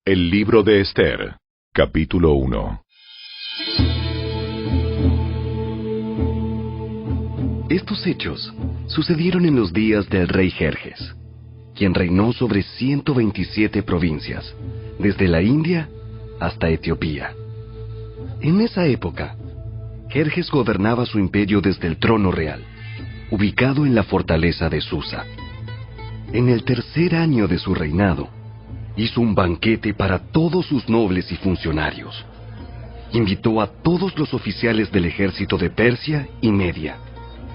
El libro de Esther, capítulo 1. Estos hechos sucedieron en los días del rey Jerjes, quien reinó sobre 127 provincias, desde la India hasta Etiopía. En esa época, Jerjes gobernaba su imperio desde el trono real, ubicado en la fortaleza de Susa. En el tercer año de su reinado, hizo un banquete para todos sus nobles y funcionarios. Invitó a todos los oficiales del ejército de Persia y Media,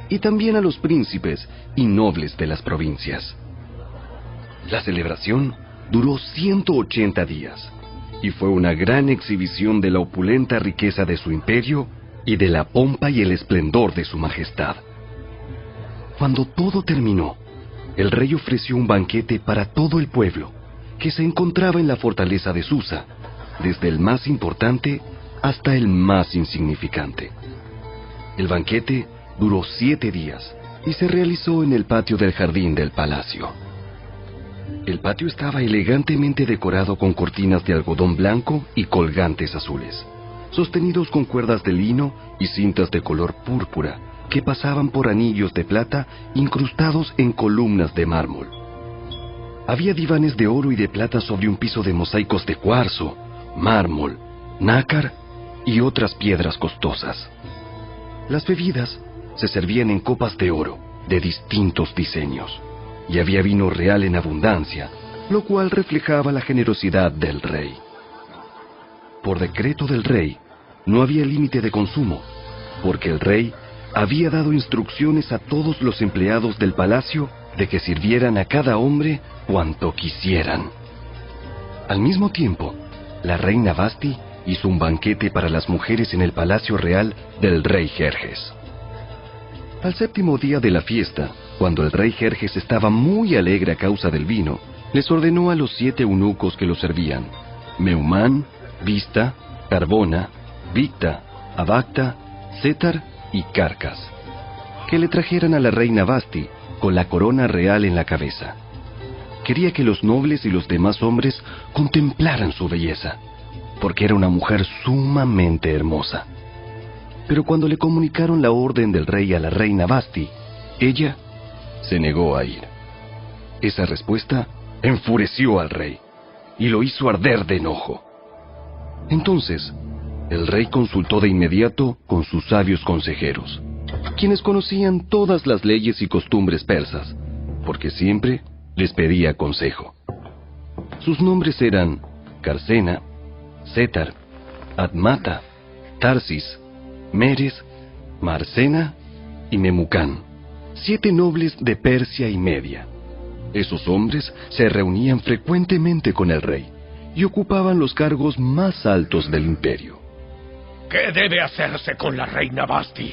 y también a los príncipes y nobles de las provincias. La celebración duró 180 días, y fue una gran exhibición de la opulenta riqueza de su imperio y de la pompa y el esplendor de su majestad. Cuando todo terminó, el rey ofreció un banquete para todo el pueblo, que se encontraba en la fortaleza de Susa, desde el más importante hasta el más insignificante. El banquete duró 7 días y se realizó en el patio del jardín del palacio. El patio estaba elegantemente decorado con cortinas de algodón blanco y colgantes azules, sostenidos con cuerdas de lino y cintas de color púrpura que pasaban por anillos de plata incrustados en columnas de mármol. Había divanes de oro y de plata sobre un piso de mosaicos de cuarzo, mármol, nácar y otras piedras costosas. Las bebidas se servían en copas de oro de distintos diseños, y había vino real en abundancia, lo cual reflejaba la generosidad del rey. Por decreto del rey, no había límite de consumo, porque el rey había dado instrucciones a todos los empleados del palacio de que sirvieran a cada hombre cuanto quisieran. Al mismo tiempo, la reina Vasti hizo un banquete para las mujeres en el palacio real del rey Jerjes. Al séptimo día de la fiesta, cuando el rey Jerjes estaba muy alegre a causa del vino, les ordenó a los 7 eunucos que lo servían, Meumán, Vista, Carbona, Victa, Abacta, Setar y Carcas, que le trajeran a la reina Vasti con la corona real en la cabeza. Quería que los nobles y los demás hombres contemplaran su belleza, porque era una mujer sumamente hermosa. Pero cuando le comunicaron la orden del rey a la reina Vasti, ella se negó a ir. Esa respuesta enfureció al rey y lo hizo arder de enojo. Entonces, el rey consultó de inmediato con sus sabios consejeros, quienes conocían todas las leyes y costumbres persas, porque siempre les pedía consejo. Sus nombres eran Carcena, Setar, Admata, Tarsis, Meres, Marcena y Memucán, 7 nobles de Persia y Media. Esos hombres se reunían frecuentemente con el rey y ocupaban los cargos más altos del imperio. ¿Qué debe hacerse con la reina Vasti?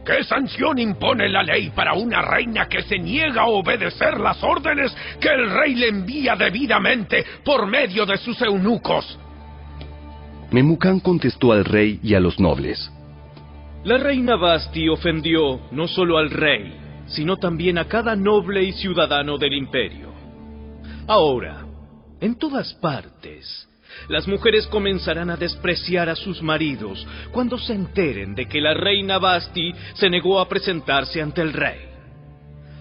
¿Qué sanción impone la ley para una reina que se niega a obedecer las órdenes que el rey le envía debidamente por medio de sus eunucos? Memucán contestó al rey y a los nobles: La reina Vasti ofendió no solo al rey, sino también a cada noble y ciudadano del imperio. Ahora, en todas partes, las mujeres comenzarán a despreciar a sus maridos cuando se enteren de que la reina Vasti se negó a presentarse ante el rey.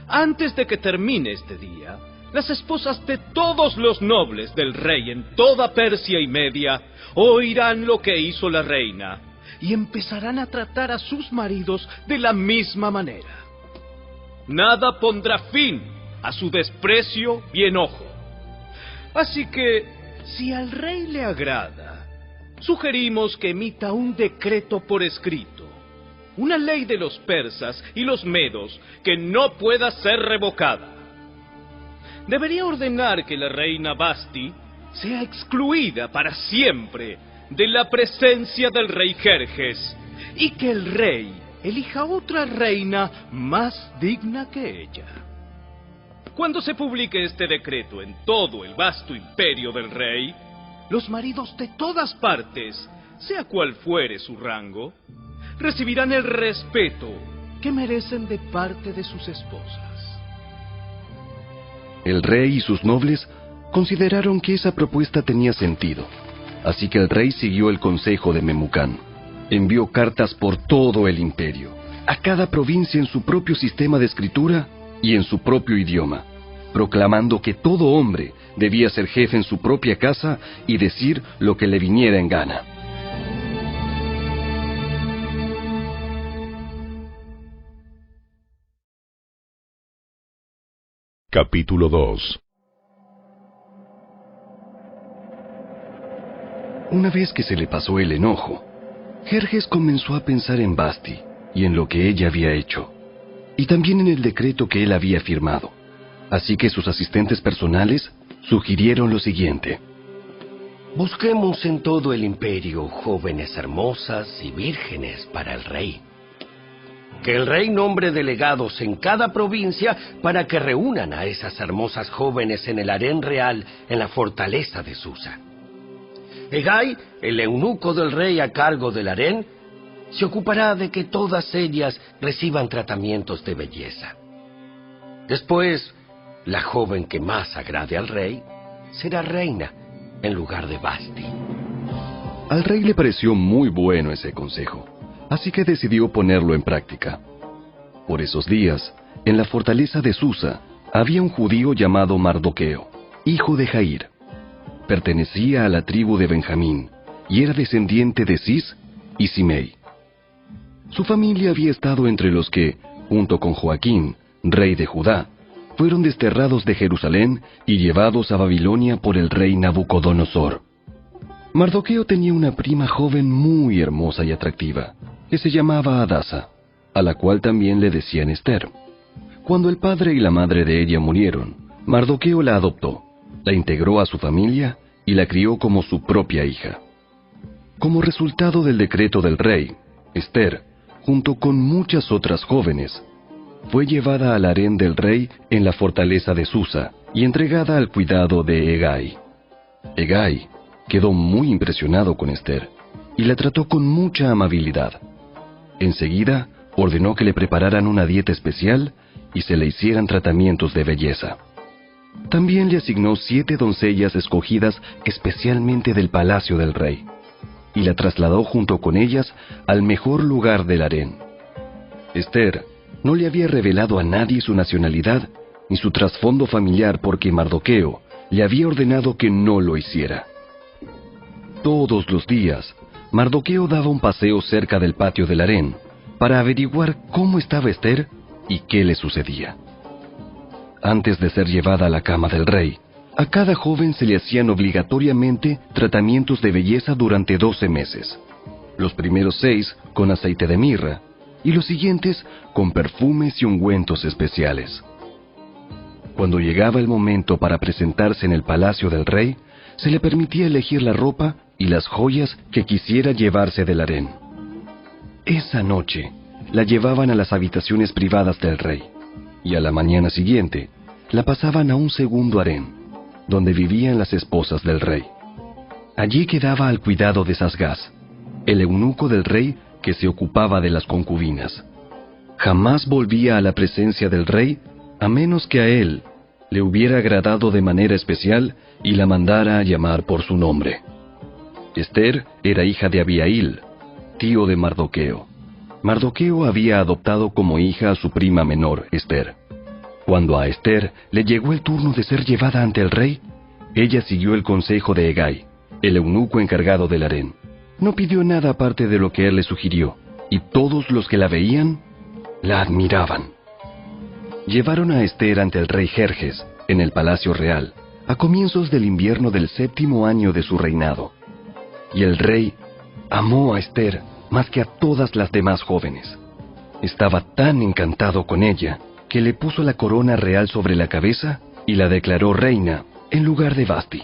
Antes de que termine este día, las esposas de todos los nobles del rey en toda Persia y Media oirán lo que hizo la reina y empezarán a tratar a sus maridos de la misma manera. Nada pondrá fin a su desprecio y enojo. Así que, si al rey le agrada, sugerimos que emita un decreto por escrito, una ley de los persas y los medos que no pueda ser revocada. Debería ordenar que la reina Vasti sea excluida para siempre de la presencia del rey Jerjes y que el rey elija otra reina más digna que ella. Cuando se publique este decreto en todo el vasto imperio del rey, los maridos de todas partes, sea cual fuere su rango, recibirán el respeto que merecen de parte de sus esposas. El rey y sus nobles Consideraron que esa propuesta tenía sentido, así que el rey siguió el consejo de Memucán. Envió cartas por todo el imperio, a cada provincia en su propio sistema de escritura y en su propio idioma, proclamando que todo hombre debía ser jefe en su propia casa y decir lo que le viniera en gana. Capítulo 2. Una vez que se le pasó el enojo, Jerjes comenzó a pensar en Vasti y en lo que ella había hecho, y también en el decreto que él había firmado. Así que sus asistentes personales sugirieron lo siguiente: busquemos en todo el imperio jóvenes hermosas y vírgenes para el rey. Que el rey nombre delegados en cada provincia para que reúnan a esas hermosas jóvenes en el harén real en la fortaleza de Susa. Hegai, el eunuco del rey a cargo del harén, se ocupará de que todas ellas reciban tratamientos de belleza. Después, la joven que más agrade al rey será reina en lugar de Vasti. Al rey le pareció muy bueno ese consejo, así que decidió ponerlo en práctica. Por esos días, en la fortaleza de Susa, había un judío llamado Mardoqueo, hijo de Jair. Pertenecía a la tribu de Benjamín y era descendiente de Cis y Simei. Su familia había estado entre los que, junto con Joaquín, rey de Judá, fueron desterrados de Jerusalén y llevados a Babilonia por el rey Nabucodonosor. Mardoqueo tenía una prima joven muy hermosa y atractiva, que se llamaba Hadasa, a la cual también le decían Ester. Cuando el padre y la madre de ella murieron, Mardoqueo la adoptó, la integró a su familia y la crió como su propia hija. Como resultado del decreto del rey, Ester, junto con muchas otras jóvenes, fue llevada al harén del rey en la fortaleza de Susa y entregada al cuidado de Hegai. Hegai quedó muy impresionado con Ester y la trató con mucha amabilidad. Enseguida ordenó que le prepararan una dieta especial y se le hicieran tratamientos de belleza. También le asignó 7 doncellas escogidas especialmente del palacio del rey, y la trasladó junto con ellas al mejor lugar del harén. Ester no le había revelado a nadie su nacionalidad ni su trasfondo familiar porque Mardoqueo le había ordenado que no lo hiciera. Todos los días, Mardoqueo daba un paseo cerca del patio del harén para averiguar cómo estaba Ester y qué le sucedía. Antes de ser llevada a la cama del rey, a cada joven se le hacían obligatoriamente tratamientos de belleza durante 12 meses. Los primeros 6 con aceite de mirra y los siguientes con perfumes y ungüentos especiales. Cuando llegaba el momento para presentarse en el palacio del rey, se le permitía elegir la ropa y las joyas que quisiera llevarse del harén. Esa noche la llevaban a las habitaciones privadas del rey, y a la mañana siguiente la pasaban a un segundo harén, donde vivían las esposas del rey. Allí quedaba al cuidado de Sasgás, el eunuco del rey que se ocupaba de las concubinas. Jamás volvía a la presencia del rey a menos que a él le hubiera agradado de manera especial y la mandara a llamar por su nombre. Ester era hija de Abihail, tío de Mardoqueo. Mardoqueo había adoptado como hija a su prima menor, Ester. Cuando a Ester le llegó el turno de ser llevada ante el rey, ella siguió el consejo de Hegai, el eunuco encargado del harén. No pidió nada aparte de lo que él le sugirió, y todos los que la veían, la admiraban. Llevaron a Ester ante el rey Jerjes, en el palacio real, a comienzos del invierno del 7º año de su reinado. Y el rey amó a Ester más que a todas las demás jóvenes. Estaba tan encantado con ella que le puso la corona real sobre la cabeza y la declaró reina en lugar de Vasti.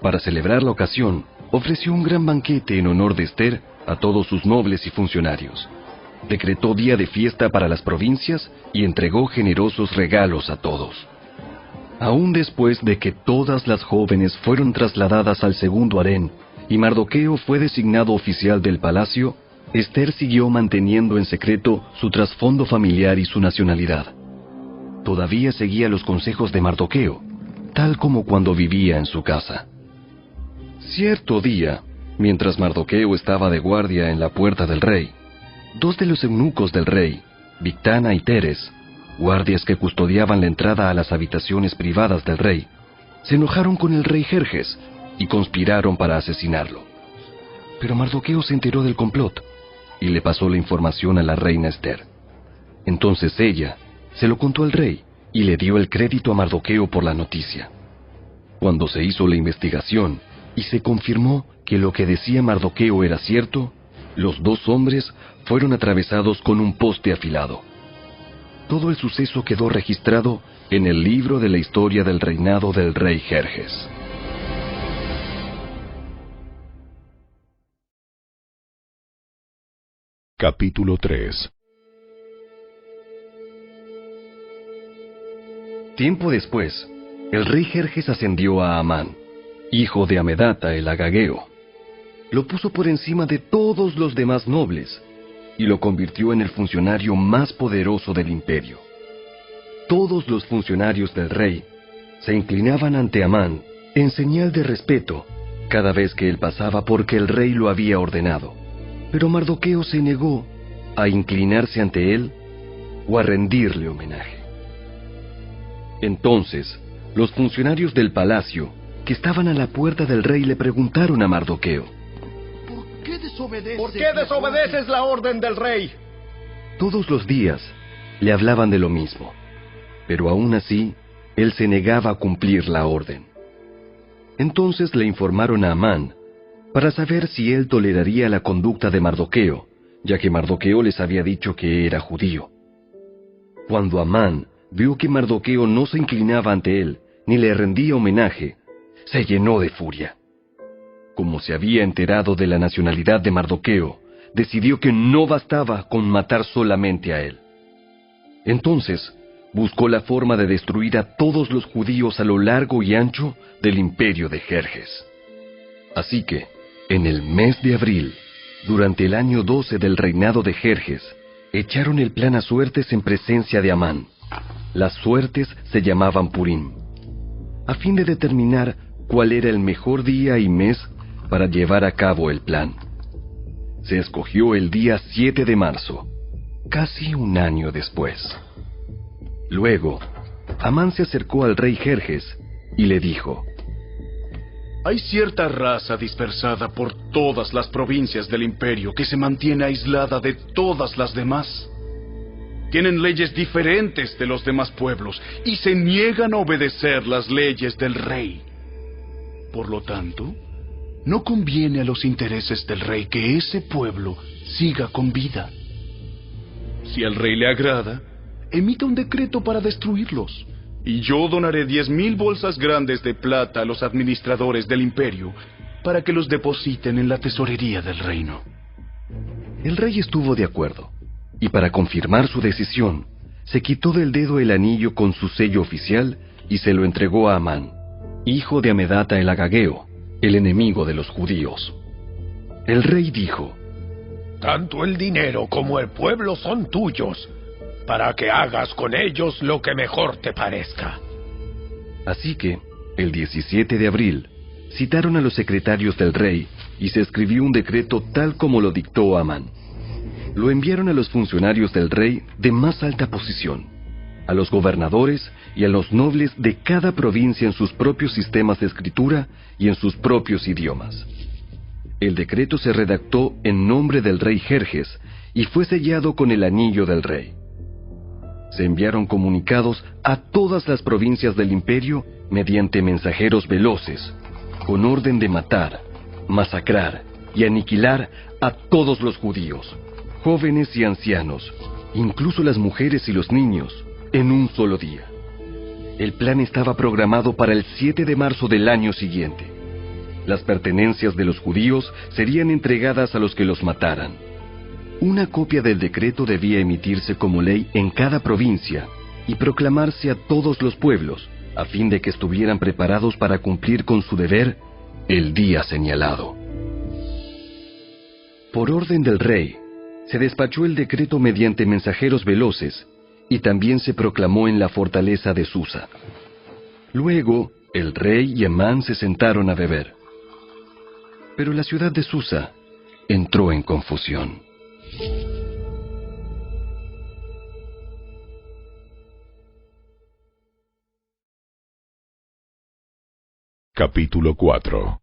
Para celebrar la ocasión, ofreció un gran banquete en honor de Ester a todos sus nobles y funcionarios. Decretó día de fiesta para las provincias y entregó generosos regalos a todos. Aún después de que todas las jóvenes fueron trasladadas al segundo harén y Mardoqueo fue designado oficial del palacio, Ester siguió manteniendo en secreto su trasfondo familiar y su nacionalidad. Todavía seguía los consejos de Mardoqueo, tal como cuando vivía en su casa. Cierto día, mientras Mardoqueo estaba de guardia en la puerta del rey, dos de los eunucos del rey, Bigtana y Teres, guardias que custodiaban la entrada a las habitaciones privadas del rey, se enojaron con el rey Jerjes y conspiraron para asesinarlo. Pero Mardoqueo se enteró del complot y le pasó la información a la reina Ester. Entonces ella se lo contó al rey y le dio el crédito a Mardoqueo por la noticia. Cuando se hizo la investigación y se confirmó que lo que decía Mardoqueo era cierto, los dos hombres fueron atravesados con un poste afilado. Todo el suceso quedó registrado en el libro de la historia del reinado del rey Jerjes. Capítulo 3. Tiempo después, el rey Jerjes ascendió a Amán, hijo de Amedata el agageo. Lo puso por encima de todos los demás nobles y lo convirtió en el funcionario más poderoso del imperio. Todos los funcionarios del rey se inclinaban ante Amán en señal de respeto cada vez que él pasaba porque el rey lo había ordenado. Pero Mardoqueo se negó a inclinarse ante él o a rendirle homenaje. Entonces, los funcionarios del palacio que estaban a la puerta del rey le preguntaron a Mardoqueo: ¿Por qué desobedeces la orden del rey? Todos los días le hablaban de lo mismo, pero aún así, él se negaba a cumplir la orden. Entonces le informaron a Amán para saber si él toleraría la conducta de Mardoqueo, ya que Mardoqueo les había dicho que era judío. Cuando Amán vio que Mardoqueo no se inclinaba ante él, ni le rendía homenaje, se llenó de furia. Como se había enterado de la nacionalidad de Mardoqueo, decidió que no bastaba con matar solamente a él. Entonces, buscó la forma de destruir a todos los judíos a lo largo y ancho del imperio de Jerjes. Así que, en el mes de abril, durante el año 12 del reinado de Jerjes, echaron el plan a suertes en presencia de Amán. Las suertes se llamaban Purim, a fin de determinar cuál era el mejor día y mes para llevar a cabo el plan. Se escogió el día 7 de marzo, casi un año después. Luego, Amán se acercó al rey Jerjes y le dijo: Hay cierta raza dispersada por todas las provincias del imperio que se mantiene aislada de todas las demás. Tienen leyes diferentes de los demás pueblos y se niegan a obedecer las leyes del rey. Por lo tanto, no conviene a los intereses del rey que ese pueblo siga con vida. Si al rey le agrada, emita un decreto para destruirlos, y yo donaré 10,000 bolsas grandes de plata a los administradores del imperio para que los depositen en la tesorería del reino. El rey estuvo de acuerdo, y para confirmar su decisión, se quitó del dedo el anillo con su sello oficial y se lo entregó a Amán, hijo de Amedata el agageo, el enemigo de los judíos. El rey dijo: Tanto el dinero como el pueblo son tuyos, para que hagas con ellos lo que mejor te parezca. Así que, el 17 de abril, citaron a los secretarios del rey y se escribió un decreto tal como lo dictó Amán. Lo enviaron a los funcionarios del rey de más alta posición, a los gobernadores y a los nobles de cada provincia en sus propios sistemas de escritura y en sus propios idiomas. El decreto se redactó en nombre del rey Jerjes y fue sellado con el anillo del rey. Se enviaron comunicados a todas las provincias del imperio mediante mensajeros veloces, con orden de matar, masacrar y aniquilar a todos los judíos, jóvenes y ancianos, incluso las mujeres y los niños, en un solo día. El plan estaba programado para el 7 de marzo del año siguiente. Las pertenencias de los judíos serían entregadas a los que los mataran. Una copia del decreto debía emitirse como ley en cada provincia y proclamarse a todos los pueblos, a fin de que estuvieran preparados para cumplir con su deber el día señalado. Por orden del rey, se despachó el decreto mediante mensajeros veloces y también se proclamó en la fortaleza de Susa. Luego, El rey y Amán se sentaron a beber. Pero la ciudad de Susa entró en confusión. Capítulo 4.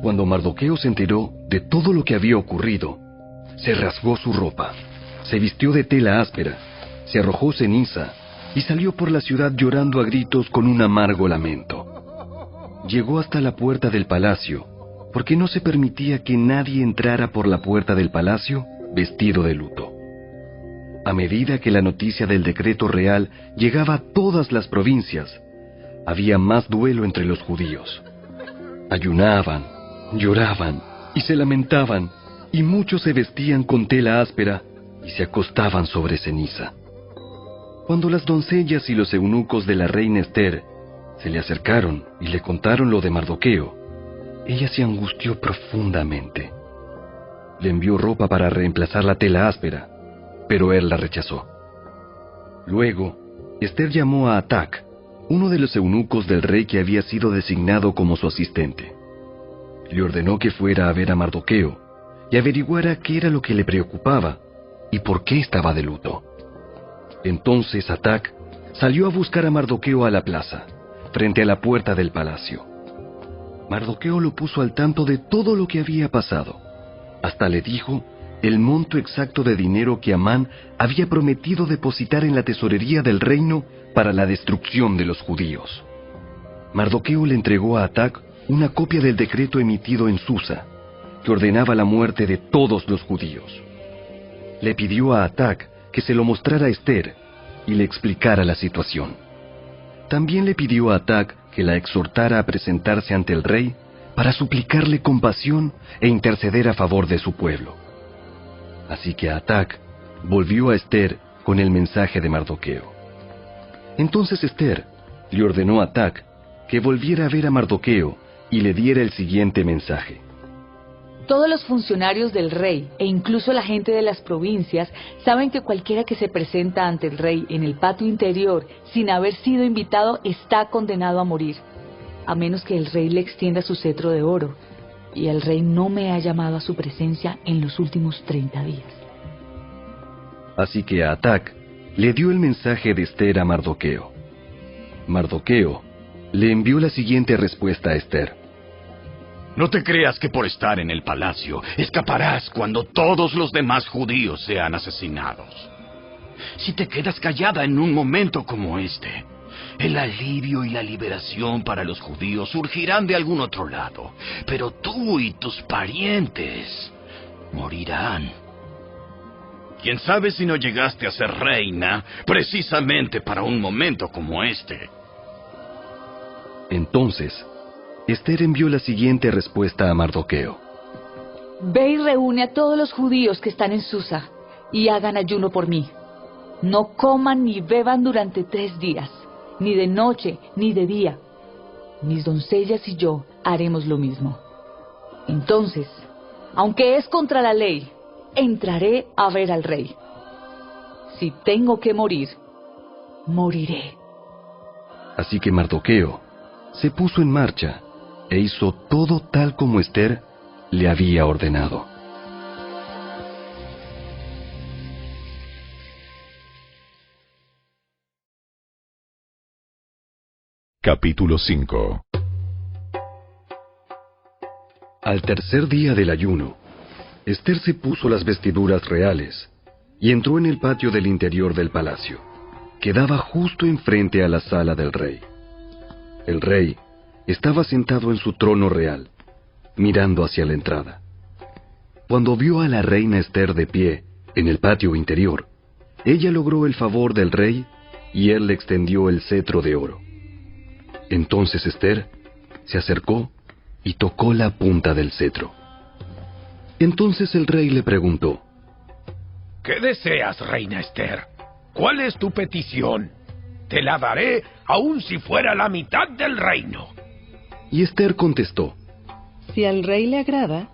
Cuando Mardoqueo se enteró de todo lo que había ocurrido, se rasgó su ropa, se vistió de tela áspera, se arrojó ceniza y salió por la ciudad llorando a gritos con un amargo lamento. Llegó hasta la puerta del palacio, porque no se permitía que nadie entrara por la puerta del palacio vestido de luto. A medida que la noticia del decreto real llegaba a todas las provincias, había más duelo entre los judíos. Ayunaban, lloraban y se lamentaban, y muchos se vestían con tela áspera y se acostaban sobre ceniza. Cuando las doncellas y los eunucos de la reina Ester se le acercaron y le contaron lo de Mardoqueo, ella se angustió profundamente. Le envió ropa para reemplazar la tela áspera, pero él la rechazó. Luego, Ester llamó a Atac, uno de los eunucos del rey que había sido designado como su asistente. Le ordenó que fuera a ver a Mardoqueo y averiguara qué era lo que le preocupaba y por qué estaba de luto. Entonces Atac salió a buscar a Mardoqueo a la plaza, frente a la puerta del palacio. Mardoqueo lo puso al tanto de todo lo que había pasado. Hasta le dijo el monto exacto de dinero que Amán había prometido depositar en la tesorería del reino para la destrucción de los judíos. Mardoqueo le entregó a Atac una copia del decreto emitido en Susa, que ordenaba la muerte de todos los judíos. Le pidió a Atac que se lo mostrara a Ester y le explicara la situación. También le pidió a Atac que la exhortara a presentarse ante el rey para suplicarle compasión e interceder a favor de su pueblo. Así que Atac volvió a Ester con el mensaje de Mardoqueo. Entonces Ester le ordenó a Atac que volviera a ver a Mardoqueo y le diera el siguiente mensaje. Todos los funcionarios del rey e incluso la gente de las provincias saben que cualquiera que se presenta ante el rey en el patio interior sin haber sido invitado está condenado a morir, a menos que el rey le extienda su cetro de oro, y el rey no me ha llamado a su presencia en los últimos 30 días. Así que a Atac le dio el mensaje de Ester a Mardoqueo. Mardoqueo le envió la siguiente respuesta a Ester. No te creas que por estar en el palacio escaparás cuando todos los demás judíos sean asesinados. Si te quedas callada en un momento como este, el alivio y la liberación para los judíos surgirán de algún otro lado, pero tú y tus parientes morirán. ¿Quién sabe si no llegaste a ser reina precisamente para un momento como este? Entonces, Ester envió la siguiente respuesta a Mardoqueo. Ve y reúne a todos los judíos que están en Susa y hagan ayuno por mí. No coman ni beban durante 3 días, ni de noche ni de día. Mis doncellas y yo haremos lo mismo. Entonces, aunque es contra la ley, entraré a ver al rey. Si tengo que morir, moriré. Así que Mardoqueo se puso en marcha e hizo todo tal como Ester le había ordenado. Capítulo 5. Al tercer día del ayuno, Ester se puso las vestiduras reales y entró en el patio del interior del palacio, que daba justo enfrente a la sala del rey. El rey estaba sentado en su trono real, mirando hacia la entrada. Cuando vio a la reina Ester de pie en el patio interior, ella logró el favor del rey y él le extendió el cetro de oro. Entonces Ester se acercó y tocó la punta del cetro. Entonces el rey le preguntó: ¿Qué deseas, reina Ester? ¿Cuál es tu petición? Te la daré aun si fuera la mitad del reino. Y Ester contestó: Si al rey le agrada,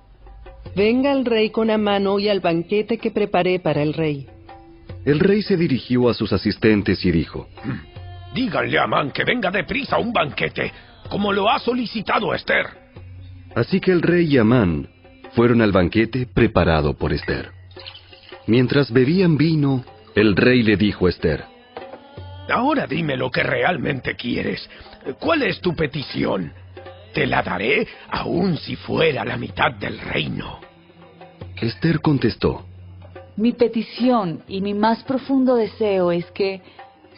venga el rey con Amán hoy al banquete que preparé para el rey. El rey se dirigió a sus asistentes y dijo: Díganle a Amán que venga deprisa a un banquete, como lo ha solicitado Esther. Así que el rey y Amán fueron al banquete preparado por Esther. Mientras bebían vino, el rey le dijo a Esther: Ahora dime lo que realmente quieres. ¿Cuál es tu petición? Te la daré aun si fuera la mitad del reino. Esther contestó: Mi petición y mi más profundo deseo es que,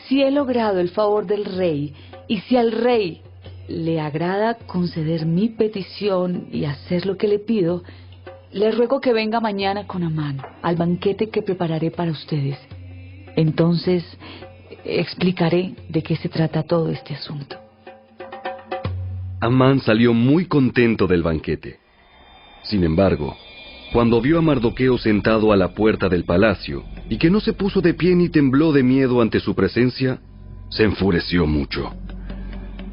si he logrado el favor del rey, y si al rey le agrada conceder mi petición y hacer lo que le pido, le ruego que venga mañana con Amán al banquete que prepararé para ustedes. Entonces explicaré de qué se trata todo este asunto. Amán salió muy contento del banquete. Sin embargo, cuando vio a Mardoqueo sentado a la puerta del palacio, y que no se puso de pie ni tembló de miedo ante su presencia, se enfureció mucho.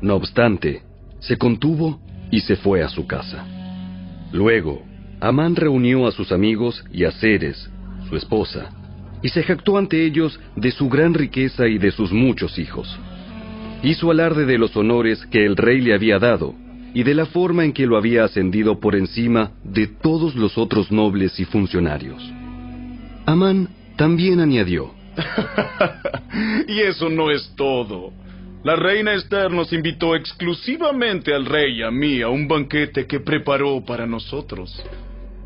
No obstante, se contuvo y se fue a su casa. Luego, Amán reunió a sus amigos y a Zeres, su esposa, y se jactó ante ellos de su gran riqueza y de sus muchos hijos. Hizo alarde de los honores que el rey le había dado, y de la forma en que lo había ascendido por encima de todos los otros nobles y funcionarios. Amán también añadió: Y eso no es todo. La reina Esther nos invitó exclusivamente al rey y a mí a un banquete que preparó para nosotros.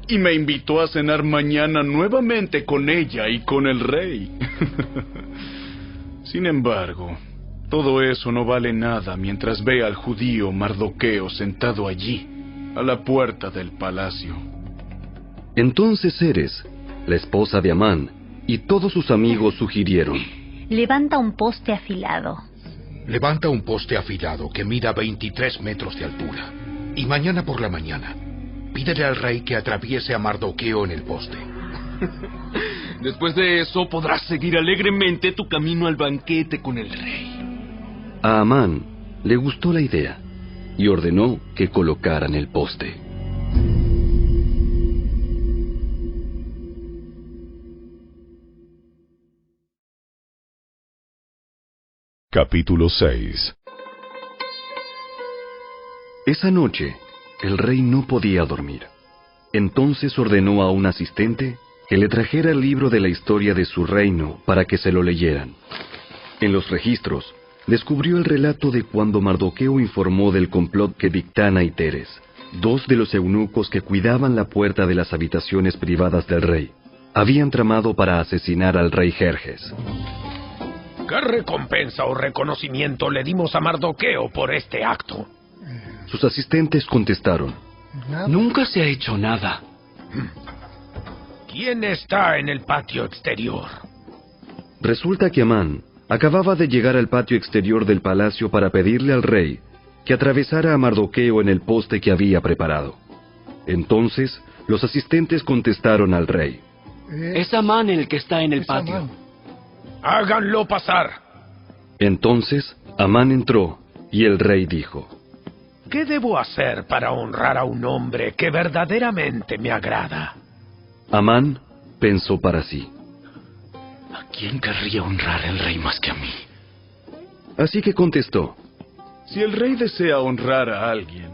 Y me invitó a cenar mañana nuevamente con ella y con el rey. Sin embargo, todo eso no vale nada mientras ve al judío Mardoqueo sentado allí, a la puerta del palacio. Entonces Zeres, la esposa de Amán, y todos sus amigos sugirieron: Levanta un poste afilado. Levanta un poste afilado que mida 23 metros de altura. Y mañana por la mañana, pídele al rey que atraviese a Mardoqueo en el poste. Después de eso podrás seguir alegremente tu camino al banquete con el rey. A Amán le gustó la idea y ordenó que colocaran el poste. Capítulo 6. Esa noche, el rey no podía dormir. Entonces ordenó a un asistente que le trajera el libro de la historia de su reino para que se lo leyeran. En los registros, descubrió el relato de cuando Mardoqueo informó del complot que Bigtana y Teres, dos de los eunucos que cuidaban la puerta de las habitaciones privadas del rey, habían tramado para asesinar al rey Jerjes. ¿Qué recompensa o reconocimiento le dimos a Mardoqueo por este acto? Sus asistentes contestaron: Nunca se ha hecho nada. ¿Quién está en el patio exterior? Resulta que Amán acababa de llegar al patio exterior del palacio para pedirle al rey que atravesara a Mardoqueo en el poste que había preparado. Entonces, los asistentes contestaron al rey: Es Amán el que está en el patio. ¡Háganlo pasar! Entonces, Amán entró, y el rey dijo: ¿Qué debo hacer para honrar a un hombre que verdaderamente me agrada? Amán pensó para sí: ¿A quién querría honrar el rey más que a mí? Así que contestó: Si el rey desea honrar a alguien,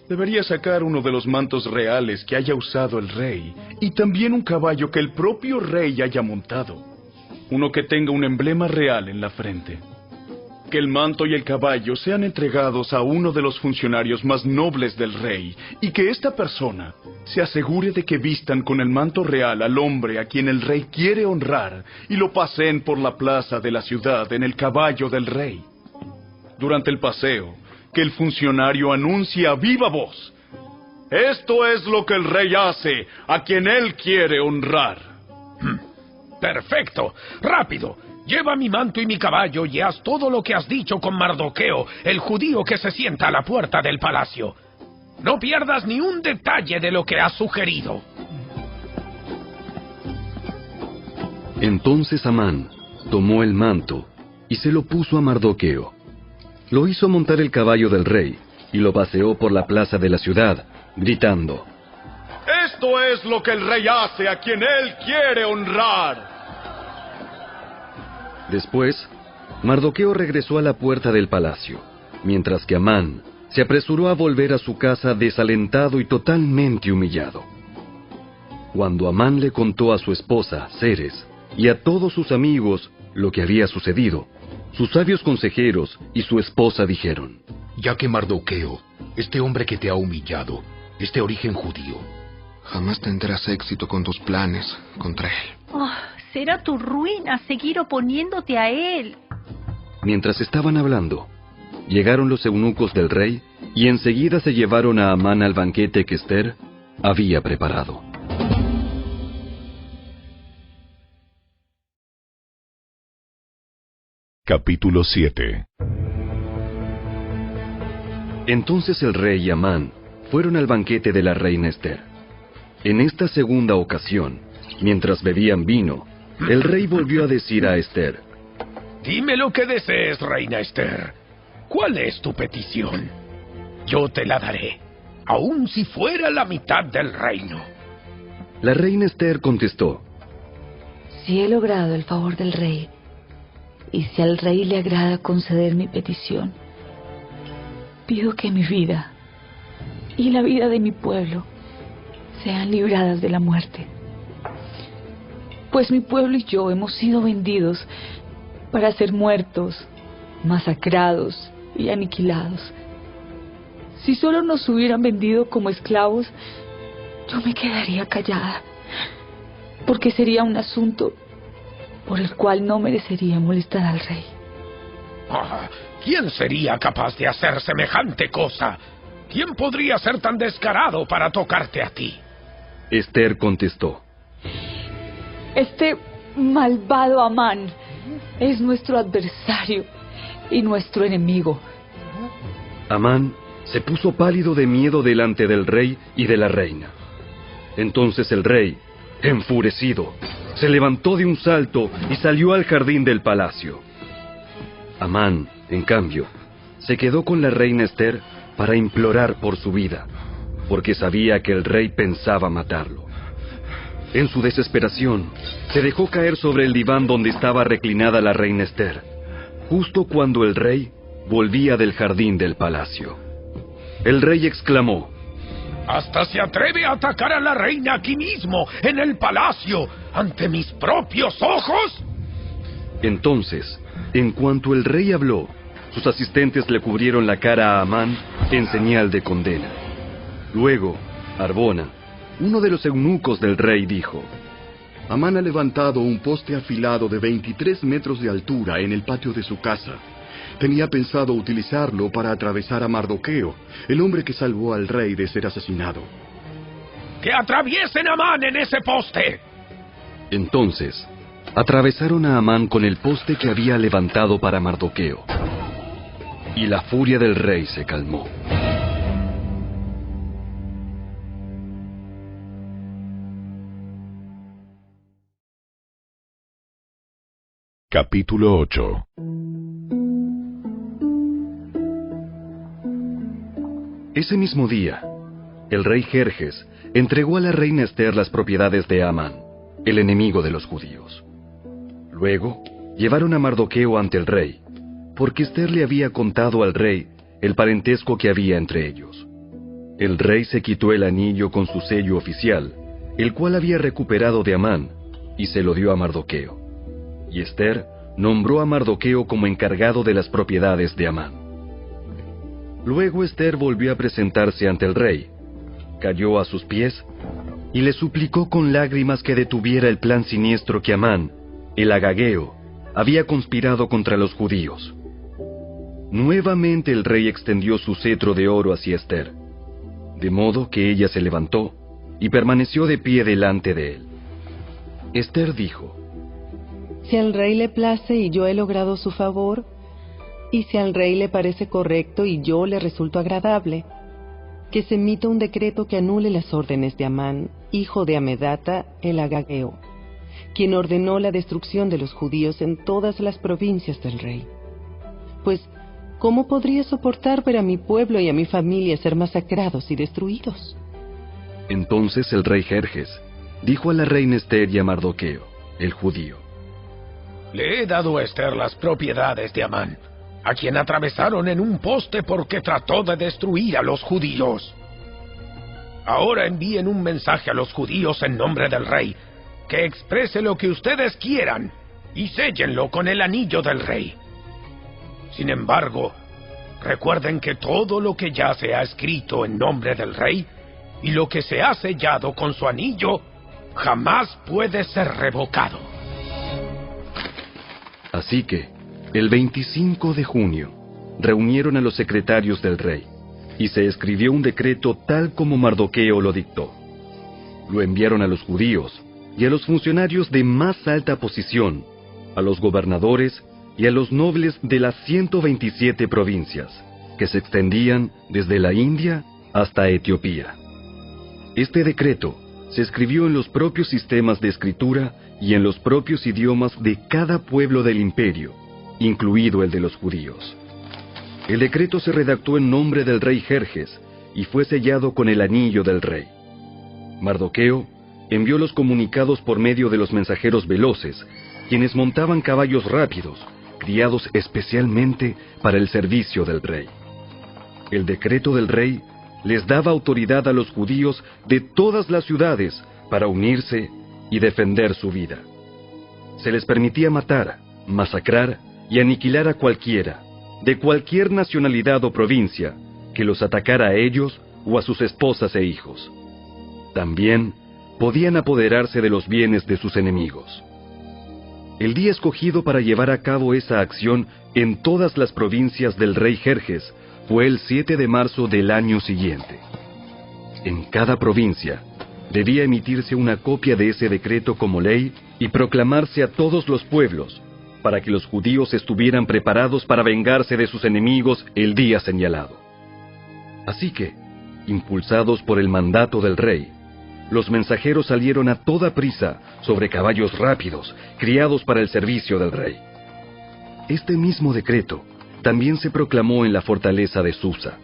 debería sacar uno de los mantos reales que haya usado el rey, y también un caballo que el propio rey haya montado. Uno que tenga un emblema real en la frente. Que el manto y el caballo sean entregados a uno de los funcionarios más nobles del rey, y que esta persona se asegure de que vistan con el manto real al hombre a quien el rey quiere honrar, y lo paseen por la plaza de la ciudad en el caballo del rey. Durante el paseo, que el funcionario anuncie a viva voz: esto es lo que el rey hace a quien él quiere honrar. ¡Perfecto! ¡Rápido! Lleva mi manto y mi caballo y haz todo lo que has dicho con Mardoqueo, el judío que se sienta a la puerta del palacio. No pierdas ni un detalle de lo que has sugerido. Entonces Amán tomó el manto y se lo puso a Mardoqueo. Lo hizo montar el caballo del rey y lo paseó por la plaza de la ciudad, gritando: Esto es lo que el rey hace a quien él quiere honrar. Después, Mardoqueo regresó a la puerta del palacio, mientras que Amán se apresuró a volver a su casa desalentado y totalmente humillado. Cuando Amán le contó a su esposa, Ceres, y a todos sus amigos lo que había sucedido, sus sabios consejeros y su esposa dijeron: Ya que Mardoqueo, este hombre que te ha humillado, es de origen judío, jamás tendrás éxito con tus planes contra él. Oh, será tu ruina seguir oponiéndote a él. Mientras estaban hablando, llegaron los eunucos del rey y enseguida se llevaron a Amán al banquete que Ester había preparado. Capítulo 7. Entonces el rey y Amán fueron al banquete de la reina Ester. En esta segunda ocasión, mientras bebían vino, el rey volvió a decir a Ester: Dime lo que desees, reina Ester. ¿Cuál es tu petición? Yo te la daré, aun si fuera la mitad del reino. La reina Ester contestó: Si he logrado el favor del rey, y si al rey le agrada conceder mi petición, pido que mi vida y la vida de mi pueblo sean libradas de la muerte. Pues mi pueblo y yo hemos sido vendidos para ser muertos, masacrados y aniquilados. Si solo nos hubieran vendido como esclavos, yo me quedaría callada, porque sería un asunto por el cual no merecería molestar al rey. ¿Quién sería capaz de hacer semejante cosa? ¿Quién podría ser tan descarado para tocarte a ti? Ester contestó: Este malvado Amán es nuestro adversario y nuestro enemigo. Amán se puso pálido de miedo delante del rey y de la reina. Entonces el rey, enfurecido, se levantó de un salto y salió al jardín del palacio. Amán, en cambio, se quedó con la reina Ester para implorar por su vida, porque sabía que el rey pensaba matarlo. En su desesperación, se dejó caer sobre el diván donde estaba reclinada la reina Ester, justo cuando el rey volvía del jardín del palacio. El rey exclamó: ¡Hasta se atreve a atacar a la reina aquí mismo, en el palacio, ante mis propios ojos! Entonces, en cuanto el rey habló, sus asistentes le cubrieron la cara a Amán en señal de condena. Luego, Arbona, uno de los eunucos del rey, dijo: Amán ha levantado un poste afilado de 23 metros de altura en el patio de su casa. Tenía pensado utilizarlo para atravesar a Mardoqueo, el hombre que salvó al rey de ser asesinado. ¡Que atraviesen a Amán en ese poste! Entonces, atravesaron a Amán con el poste que había levantado para Mardoqueo, y la furia del rey se calmó. Capítulo 8. Ese mismo día, el rey Jerjes entregó a la reina Ester las propiedades de Amán, el enemigo de los judíos. Luego, llevaron a Mardoqueo ante el rey, porque Ester le había contado al rey el parentesco que había entre ellos. El rey se quitó el anillo con su sello oficial, el cual había recuperado de Amán, y se lo dio a Mardoqueo. Y Ester nombró a Mardoqueo como encargado de las propiedades de Amán. Luego Ester volvió a presentarse ante el rey, cayó a sus pies y le suplicó con lágrimas que detuviera el plan siniestro que Amán, el agageo, había conspirado contra los judíos. Nuevamente el rey extendió su cetro de oro hacia Ester, de modo que ella se levantó y permaneció de pie delante de él. Ester dijo: Si al rey le place y yo he logrado su favor, y si al rey le parece correcto y yo le resulto agradable, que se emita un decreto que anule las órdenes de Amán, hijo de Amedata, el agageo, quien ordenó la destrucción de los judíos en todas las provincias del rey. Pues, ¿cómo podría soportar ver a mi pueblo y a mi familia ser masacrados y destruidos? Entonces el rey Jerjes dijo a la reina Ester y a Mardoqueo, el judío: Le he dado a Esther las propiedades de Amán, a quien atravesaron en un poste porque trató de destruir a los judíos. Ahora envíen un mensaje a los judíos en nombre del rey, que exprese lo que ustedes quieran, y séllenlo con el anillo del rey. Sin embargo, recuerden que todo lo que ya se ha escrito en nombre del rey, y lo que se ha sellado con su anillo, jamás puede ser revocado. Así que, el 25 de junio, reunieron a los secretarios del rey, y se escribió un decreto tal como Mardoqueo lo dictó. Lo enviaron a los judíos y a los funcionarios de más alta posición, a los gobernadores y a los nobles de las 127 provincias, que se extendían desde la India hasta Etiopía. Este decreto se escribió en los propios sistemas de escritura y en los propios idiomas de cada pueblo del imperio, incluido el de los judíos. El decreto se redactó en nombre del rey Jerjes y fue sellado con el anillo del rey. Mardoqueo envió los comunicados por medio de los mensajeros veloces, quienes montaban caballos rápidos, criados especialmente para el servicio del rey. El decreto del rey les daba autoridad a los judíos de todas las ciudades para unirse y defender su vida. Se les permitía matar, masacrar y aniquilar a cualquiera, de cualquier nacionalidad o provincia, que los atacara a ellos o a sus esposas e hijos. También podían apoderarse de los bienes de sus enemigos. El día escogido para llevar a cabo esa acción en todas las provincias del rey Jerjes fue el 7 de marzo del año siguiente. En cada provincia debía emitirse una copia de ese decreto como ley y proclamarse a todos los pueblos, para que los judíos estuvieran preparados para vengarse de sus enemigos el día señalado. Así que, impulsados por el mandato del rey, los mensajeros salieron a toda prisa sobre caballos rápidos, criados para el servicio del rey. Este mismo decreto también se proclamó en la fortaleza de Susa.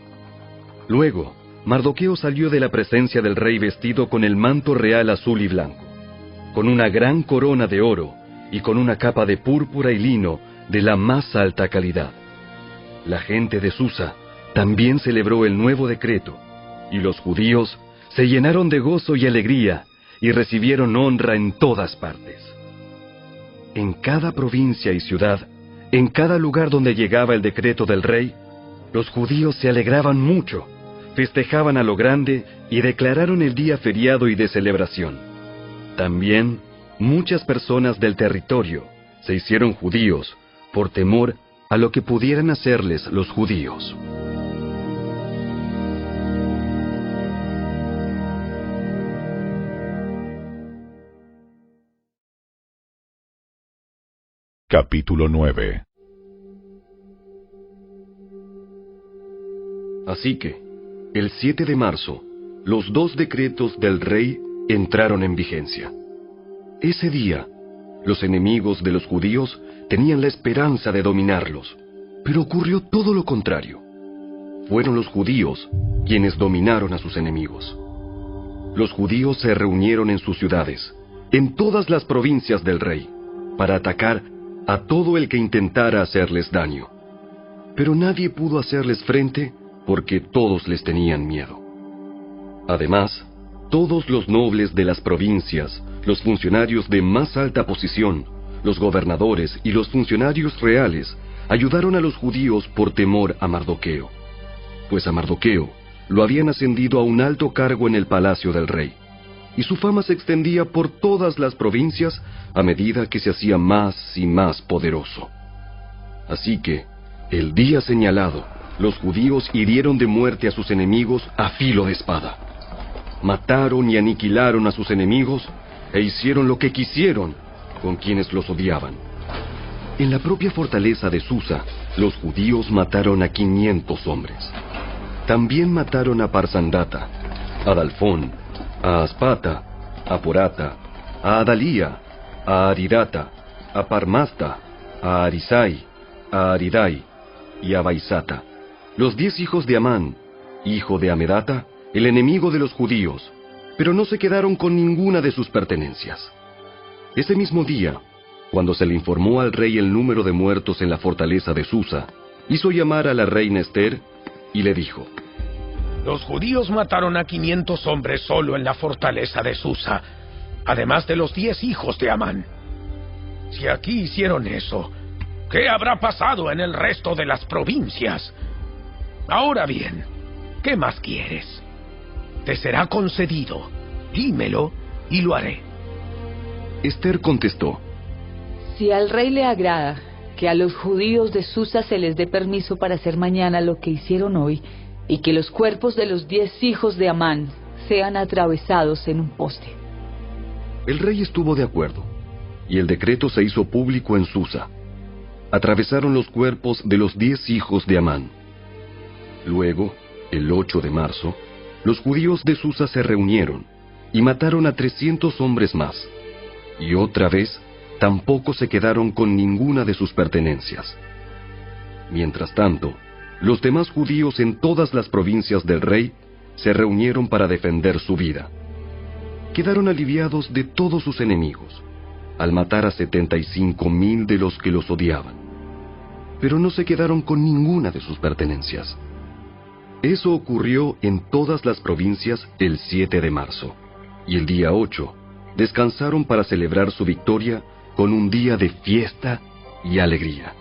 Luego, Mardoqueo salió de la presencia del rey vestido con el manto real azul y blanco, con una gran corona de oro y con una capa de púrpura y lino de la más alta calidad. La gente de Susa también celebró el nuevo decreto, y los judíos se llenaron de gozo y alegría y recibieron honra en todas partes. En cada provincia y ciudad, en cada lugar donde llegaba el decreto del rey, los judíos se alegraban mucho, festejaban a lo grande y declararon el día feriado y de celebración. También, muchas personas del territorio se hicieron judíos por temor a lo que pudieran hacerles los judíos. Capítulo 9. Así que, el 7 de marzo, los 2 decretos del rey entraron en vigencia. Ese día, los enemigos de los judíos tenían la esperanza de dominarlos, pero ocurrió todo lo contrario. Fueron los judíos quienes dominaron a sus enemigos. Los judíos se reunieron en sus ciudades, en todas las provincias del rey, para atacar a todo el que intentara hacerles daño. Pero nadie pudo hacerles frente porque todos les tenían miedo. Además, todos los nobles de las provincias, los funcionarios de más alta posición, los gobernadores y los funcionarios reales ayudaron a los judíos por temor a Mardoqueo, pues a Mardoqueo lo habían ascendido a un alto cargo en el palacio del rey, y su fama se extendía por todas las provincias a medida que se hacía más y más poderoso. Así que, el día señalado, los judíos hirieron de muerte a sus enemigos a filo de espada. Mataron y aniquilaron a sus enemigos e hicieron lo que quisieron con quienes los odiaban. En la propia fortaleza de Susa, los judíos mataron a 500 hombres. También mataron a Parsandata, a Dalfón, a Aspata, a Porata, a Adalía, a Aridata, a Parmasta, a Arisai, a Aridai y a Baisata, los 10 hijos de Amán, hijo de Amedata, el enemigo de los judíos, pero no se quedaron con ninguna de sus pertenencias. Ese mismo día, Cuando se le informó al rey el número de muertos en la fortaleza de Susa, hizo llamar a la reina Ester y le dijo: Los judíos mataron a 500 hombres solo en la fortaleza de Susa, además de los 10 hijos de Amán. Si aquí hicieron eso, ¿qué habrá pasado en el resto de las provincias? Ahora bien, ¿qué más quieres? Te será concedido. Dímelo y lo haré. Ester contestó: Si al rey le agrada que a los judíos de Susa se les dé permiso para hacer mañana lo que hicieron hoy, y que los cuerpos de los 10 hijos de Amán sean atravesados en un poste. El rey estuvo de acuerdo, y el decreto se hizo público en Susa. Atravesaron los cuerpos de los 10 hijos de Amán. Luego, el 8 de marzo, los judíos de Susa se reunieron y mataron a 300 hombres más, y otra vez tampoco se quedaron con ninguna de sus pertenencias. Mientras tanto, los demás judíos en todas las provincias del rey se reunieron para defender su vida. Quedaron aliviados de todos sus enemigos, al matar a 75,000 de los que los odiaban, pero no se quedaron con ninguna de sus pertenencias. Eso ocurrió en todas las provincias el 7 de marzo, y el día 8 descansaron para celebrar su victoria con un día de fiesta y alegría.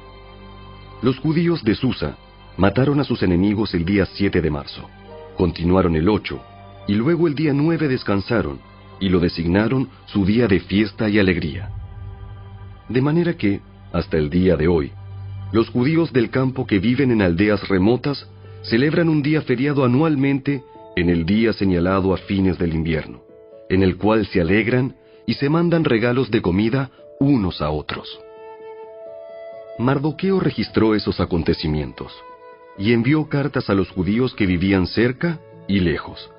Los judíos de Susa mataron a sus enemigos el día 7 de marzo, continuaron el 8, y luego el día 9 descansaron, y lo designaron su día de fiesta y alegría. De manera que, hasta el día de hoy, los judíos del campo que viven en aldeas remotas celebran un día feriado anualmente en el día señalado a fines del invierno, en el cual se alegran y se mandan regalos de comida unos a otros. Mardoqueo registró esos acontecimientos y envió cartas a los judíos que vivían cerca y lejos,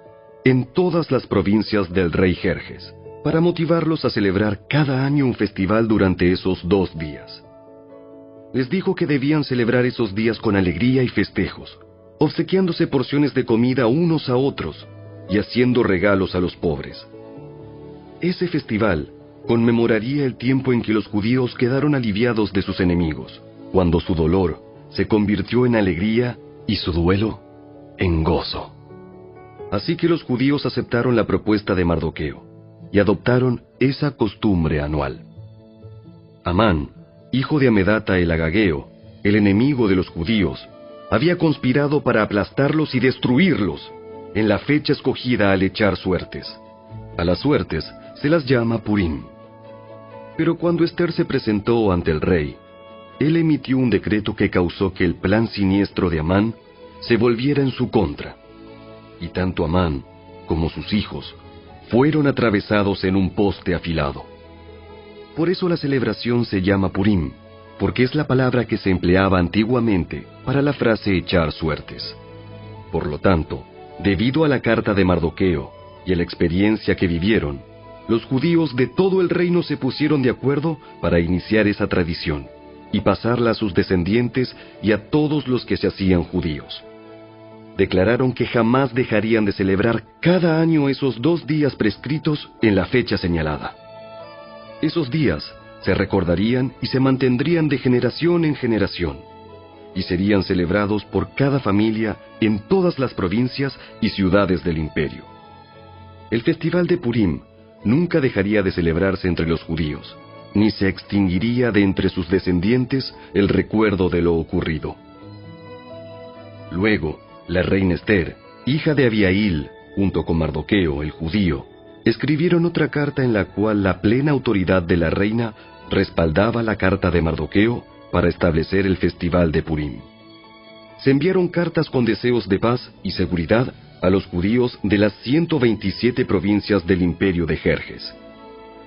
en todas las provincias del rey Jerjes, para motivarlos a celebrar cada año un festival durante esos 2 días. Les dijo que debían celebrar esos días con alegría y festejos, obsequiándose porciones de comida unos a otros y haciendo regalos a los pobres. Ese festival conmemoraría el tiempo en que los judíos quedaron aliviados de sus enemigos, cuando su dolor se convirtió en alegría y su duelo en gozo. Así que los judíos aceptaron la propuesta de Mardoqueo y adoptaron esa costumbre anual. Amán, hijo de Amedata el Agageo, el enemigo de los judíos, había conspirado para aplastarlos y destruirlos en la fecha escogida al echar suertes. A las suertes se las llama Purim. Pero cuando Ester se presentó ante el rey, él emitió un decreto que causó que el plan siniestro de Amán se volviera en su contra. Y tanto Amán como sus hijos fueron atravesados en un poste afilado. Por eso la celebración se llama Purim, porque es la palabra que se empleaba antiguamente para la frase echar suertes. Por lo tanto, debido a la carta de Mardoqueo y a la experiencia que vivieron, los judíos de todo el reino se pusieron de acuerdo para iniciar esa tradición y pasarla a sus descendientes y a todos los que se hacían judíos. Declararon que jamás dejarían de celebrar cada año esos 2 días prescritos en la fecha señalada. Esos días se recordarían y se mantendrían de generación en generación, y serían celebrados por cada familia en todas las provincias y ciudades del imperio. El festival de Purim nunca dejaría de celebrarse entre los judíos, ni se extinguiría de entre sus descendientes el recuerdo de lo ocurrido. Luego, la reina Ester, hija de Abihail, junto con Mardoqueo, el judío, escribieron otra carta en la cual la plena autoridad de la reina respaldaba la carta de Mardoqueo para establecer el festival de Purim. Se enviaron cartas con deseos de paz y seguridad a los judíos de las 127 provincias del imperio de Jerjes.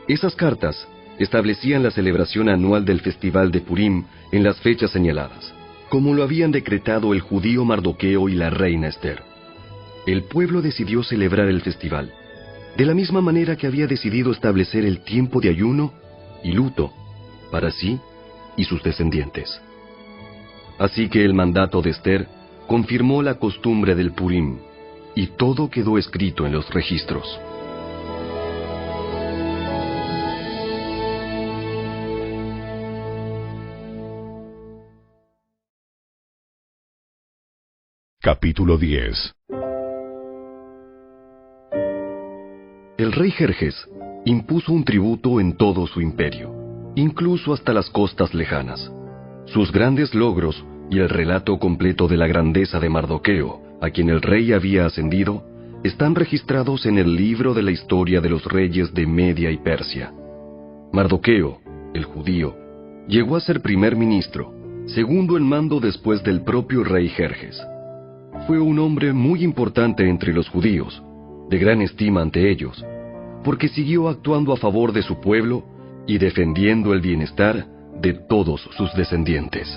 Esas cartas establecían la celebración anual del festival de Purim en las fechas señaladas, como lo habían decretado el judío Mardoqueo y la reina Ester. El pueblo decidió celebrar el festival, de la misma manera que había decidido establecer el tiempo de ayuno y luto para sí y sus descendientes. Así que el mandato de Ester confirmó la costumbre del Purim, y todo quedó escrito en los registros. Capítulo 10. El rey Jerjes impuso un tributo en todo su imperio, incluso hasta las costas lejanas. Sus grandes logros y el relato completo de la grandeza de Mardoqueo, a quien el rey había ascendido, están registrados en el libro de la historia de los reyes de Media y Persia. Mardoqueo, el judío, llegó a ser primer ministro, segundo en mando después del propio rey Jerjes. Fue un hombre muy importante entre los judíos, de gran estima ante ellos, porque siguió actuando a favor de su pueblo y defendiendo el bienestar de todos sus descendientes.